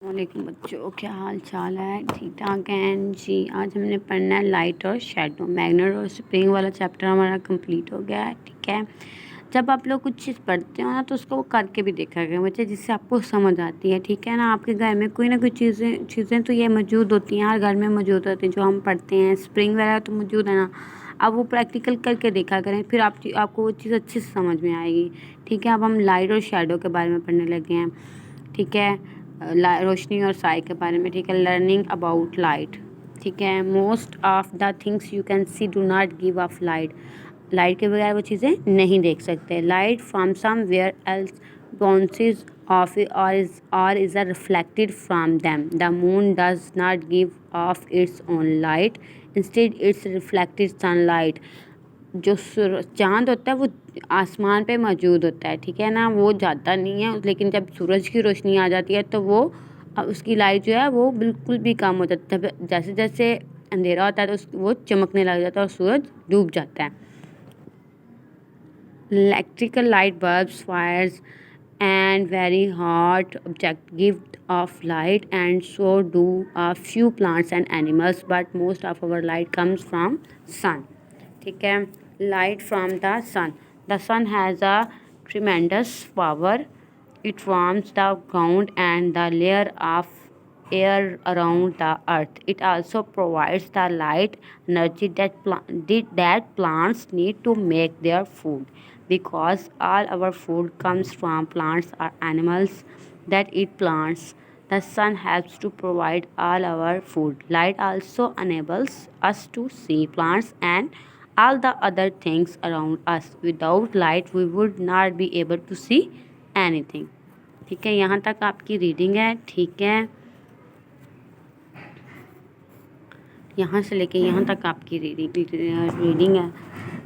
वालेकुम बच्चों, क्या हाल चाल है? ठीक ठाक हैं जी। आज हमने पढ़ना है लाइट और शेडो। मैग्नेट और स्प्रिंग वाला चैप्टर हमारा कंप्लीट हो गया है। ठीक है, जब आप लोग कुछ चीज़ पढ़ते हो ना तो उसको वो करके भी देखा करें बच्चे, जिससे आपको समझ आती है। ठीक है ना, आपके घर में कोई ना कोई चीज़ें तो ये मौजूद होती हैं, हर घर में मौजूद होती हैं जो हम पढ़ते हैं। स्प्रिंग वगैरह तो मौजूद है ना, अब वो प्रैक्टिकल करके देखा करें, फिर आपको वो चीज़ अच्छे से समझ में आएगी। ठीक है, अब हम लाइट और शेडो के बारे में पढ़ने लगे हैं। ठीक है, रोशनी और साए के बारे में। ठीक है, लर्निंग अबाउट लाइट। ठीक है, most of the things you can see do not give off light. Light के बगैर वो चीज़ें नहीं देख सकते। Light from somewhere else bounces off और is reflected from them. The moon does not give off its own light, instead it's reflected sunlight. जो चाँद होता है वो आसमान पे मौजूद होता है। ठीक है ना, वो जाता नहीं है, लेकिन जब सूरज की रोशनी आ जाती है तो वो उसकी लाइट जो है वो बिल्कुल भी कम हो जाती है। जैसे जैसे अंधेरा होता है तो वो चमकने लग जाता है और सूरज डूब जाता है। Electrical light bulbs fires and very hot object give off light, and so do a few plants and animals, but most of our light comes from sun. ठीक है, light from the sun has a tremendous power. It warms the ground and the layer of air around the earth. It also provides the light energy that plants need to make their food, because all our food comes from plants or animals that eat plants. The sun helps to provide all our food. Light also enables us to see plants and all the other things around us. Without light we would not be able to see anything. ठीक है, यहाँ तक आपकी reading है। ठीक है, यहाँ से लेके यहाँ तक आपकी रीडिंग है।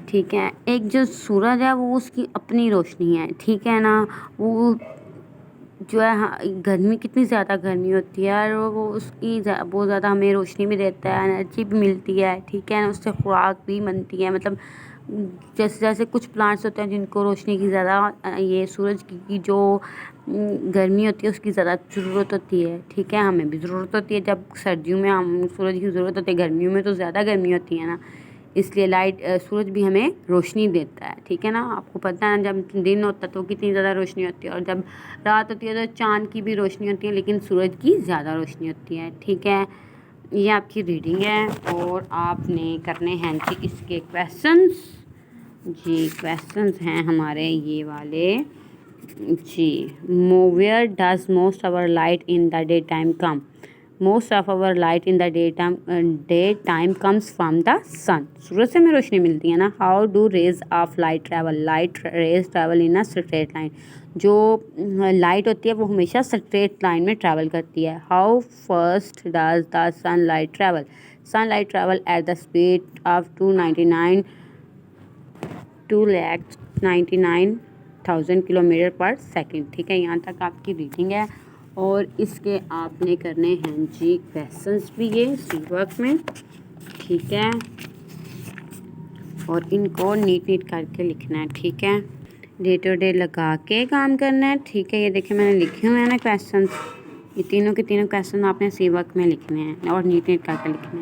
ठीक है, एक जो सूरज है वो उसकी अपनी रोशनी है। ठीक है ना, वो जो है गर्मी, कितनी ज़्यादा गर्मी होती है और वो उसकी बहुत ज़्यादा हमें रोशनी भी देता है, एनर्जी भी मिलती है। ठीक है ना, उससे खुराक भी बनती है। मतलब जैसे जैसे कुछ प्लांट्स होते हैं जिनको रोशनी की ज़्यादा, ये सूरज की जो गर्मी होती है उसकी ज़्यादा ज़रूरत होती है। ठीक है, हमें भी ज़रूरत होती है। जब सर्दियों में हम सूरज की ज़रूरत होती है, गर्मियों में तो ज़्यादा गर्मी होती है ना, इसलिए सूरज भी हमें रोशनी देता है। ठीक है ना, आपको पता है जब दिन होता है तो कितनी ज़्यादा रोशनी होती है, और जब रात होती है तो चाँद की भी रोशनी होती है, लेकिन सूरज की ज़्यादा रोशनी होती है। ठीक है, ये आपकी रीडिंग है और आपने करने हैं जी इसके क्वेश्चंस। जी, क्वेश्चंस हैं हमारे ये वाले जी। Where does most our light in the day time come? Most of our light in the day time comes from the sun. सूरज से हमें रोशनी मिलती है ना। How do rays of light travel? Light rays travel in a straight line. जो light होती है वो हमेशा स्ट्रेट लाइन में ट्रैवल करती है। How fast does the sun light travel? Sun light travel at the speed of 2,99,000 kilometre per second. ठीक है, यहाँ तक आपकी रीडिंग है और इसके आपने करने हैं जी क्वेश्चंस भी ये सी वर्क में। ठीक है, और इनको नीट करके लिखना है। ठीक है, डे टू डे लगा के काम करना है। ठीक है, ये देखिए मैंने लिखे हुए हैं ना क्वेश्चंस, ये तीनों के तीनों क्वेश्चन आपने सी वर्क में लिखने हैं और नीट करके लिखने हैं।